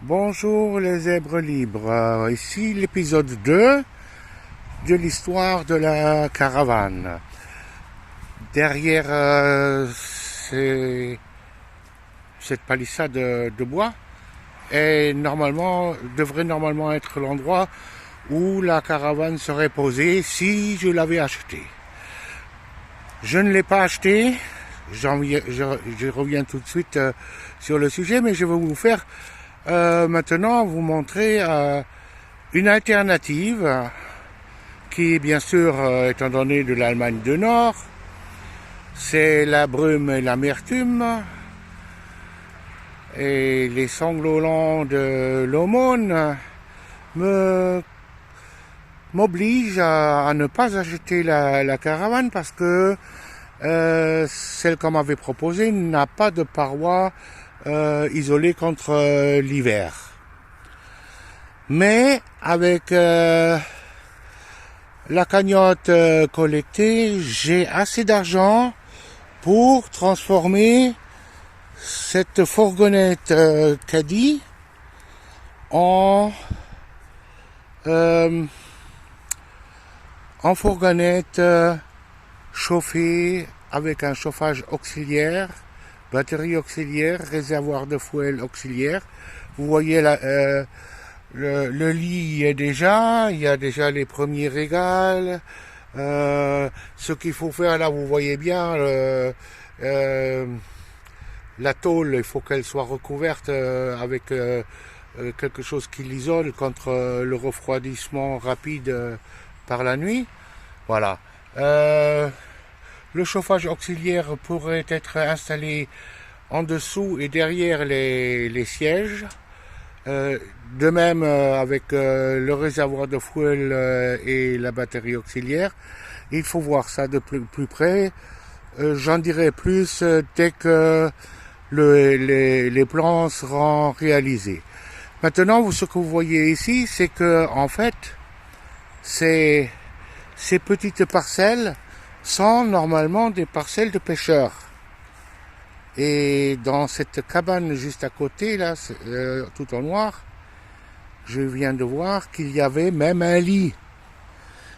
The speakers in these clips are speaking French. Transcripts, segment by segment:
Bonjour les zèbres libres, ici l'épisode 2 de l'histoire de la caravane. Derrière cette palissade de bois devrait normalement être l'endroit où la caravane serait posée si je l'avais achetée. Je ne l'ai pas acheté, je reviens tout de suite sur le sujet, mais je vais vous faire maintenant vous montrer une alternative qui, bien sûr, étant donné de l'Allemagne du Nord, c'est la brume et l'amertume et les sanglolants de l'aumône m'obligent à ne pas acheter la caravane parce que celle qu'on m'avait proposée n'a pas de parois isolées contre l'hiver. Mais avec la cagnotte collectée, j'ai assez d'argent pour transformer cette fourgonnette caddie en fourgonnette chauffée avec un chauffage auxiliaire, batterie auxiliaire, réservoir de fuel auxiliaire. Vous voyez le lit il y a déjà les premiers régals. Ce qu'il faut faire là, vous voyez bien, la tôle, il faut qu'elle soit recouverte avec quelque chose qui l'isole contre le refroidissement rapide par la nuit. Voilà. Le chauffage auxiliaire pourrait être installé en dessous et derrière les sièges. De même avec le réservoir de fuel et la batterie auxiliaire. Il faut voir ça de plus près. J'en dirai plus dès que les plans seront réalisés. Maintenant, ce que vous voyez ici, c'est que en fait, ces petites parcelles sont normalement des parcelles de pêcheurs. Et dans cette cabane juste à côté, là, tout en noir, je viens de voir qu'il y avait même un lit.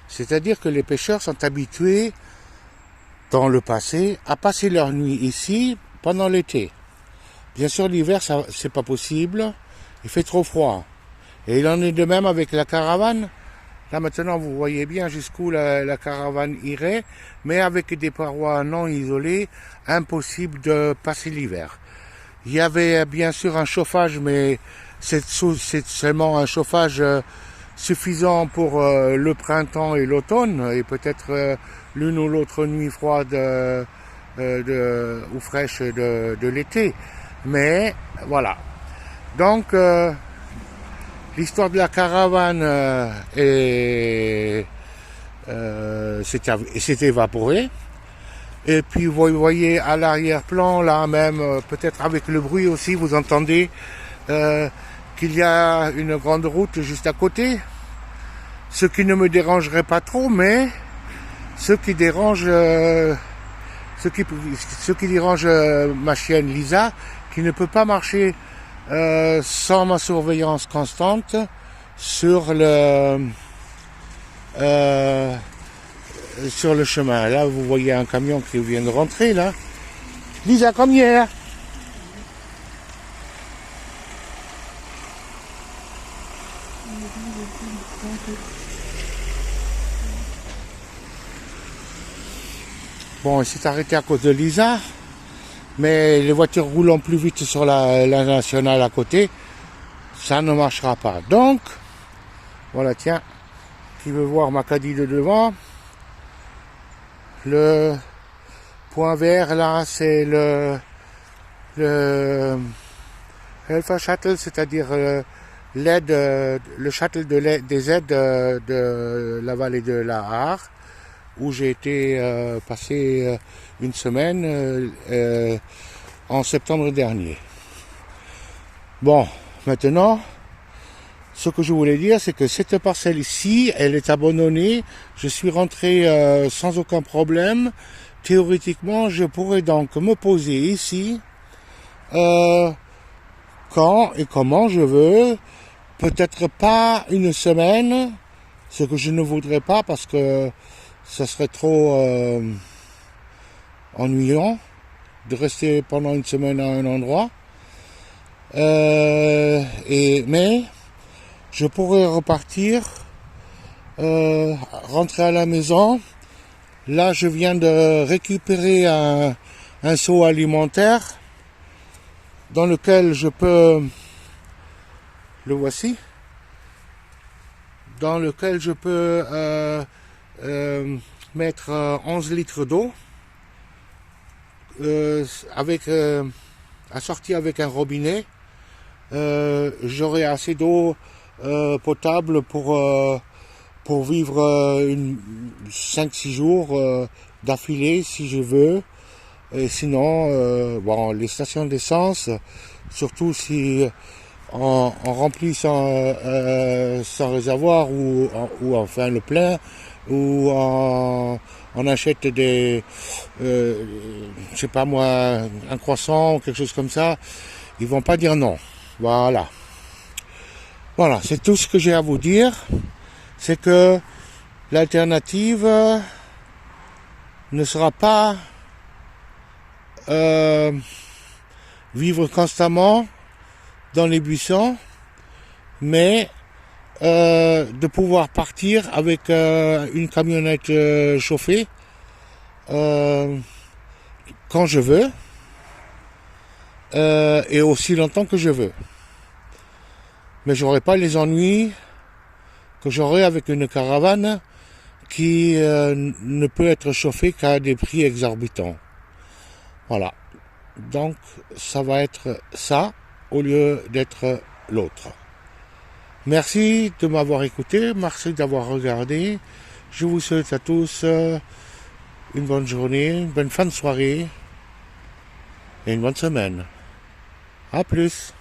C'est-à-dire que les pêcheurs sont habitués, dans le passé, à passer leur nuit ici pendant l'été. Bien sûr, l'hiver, c'est pas possible. Il fait trop froid. Et il en est de même avec la caravane. Là maintenant vous voyez bien jusqu'où la caravane irait, mais avec des parois non isolées, impossible de passer l'hiver. Il y avait bien sûr un chauffage, mais c'est seulement un chauffage suffisant pour le printemps et l'automne, et peut-être l'une ou l'autre nuit froide ou fraîche de l'été. Mais voilà. Donc l'histoire de la caravane s'est évaporée. Et puis vous voyez à l'arrière-plan, là même, peut-être avec le bruit aussi, vous entendez qu'il y a une grande route juste à côté. Ce qui ne me dérangerait pas trop, mais ce qui dérange ma chienne Lisa, qui ne peut pas marcher sans ma surveillance constante sur le chemin. Là, vous voyez un camion qui vient de rentrer, là. Lisa, comme hier. Bon, il s'est arrêté à cause de Lisa. Mais les voitures roulant plus vite sur la nationale à côté, ça ne marchera pas. Donc, voilà, tiens, qui veut voir ma caddie de devant. Le point vert là, c'est le Helfer Shuttle, c'est-à-dire l'aide, le shuttle des aides de la vallée de la Haar, où j'ai été passer une semaine en septembre dernier. Bon, maintenant, ce que je voulais dire, c'est que cette parcelle ici, elle est abandonnée. Je suis rentré sans aucun problème. Théoriquement, je pourrais donc me poser ici, comme quand et comment je veux. Peut-être pas une semaine, ce que je ne voudrais pas parce que ça serait trop ennuyant de rester pendant une semaine à un endroit. Mais je pourrais repartir, rentrer à la maison. Là, je viens de récupérer un seau alimentaire dans lequel je peux, le voici, dans lequel je peux mettre 11 litres d'eau assorti avec un robinet. J'aurai assez d'eau potable pour vivre 5-6 jours d'affilée si je veux. Et sinon, bon, les stations d'essence, surtout si on remplit sans réservoir ou enfin le plein, ou on achète des, je sais pas moi, un croissant ou quelque chose comme ça, ils vont pas dire non. Voilà. Voilà, c'est tout ce que j'ai à vous dire. C'est que l'alternative ne sera pas vivre constamment dans les buissons, mais de pouvoir partir avec une camionnette chauffée quand je veux et aussi longtemps que je veux. Mais j'aurai pas les ennuis que j'aurai avec une caravane qui ne peut être chauffée qu'à des prix exorbitants. Voilà. Donc ça va être ça au lieu d'être l'autre. Merci de m'avoir écouté, merci d'avoir regardé. Je vous souhaite à tous une bonne journée, une bonne fin de soirée et une bonne semaine. À plus.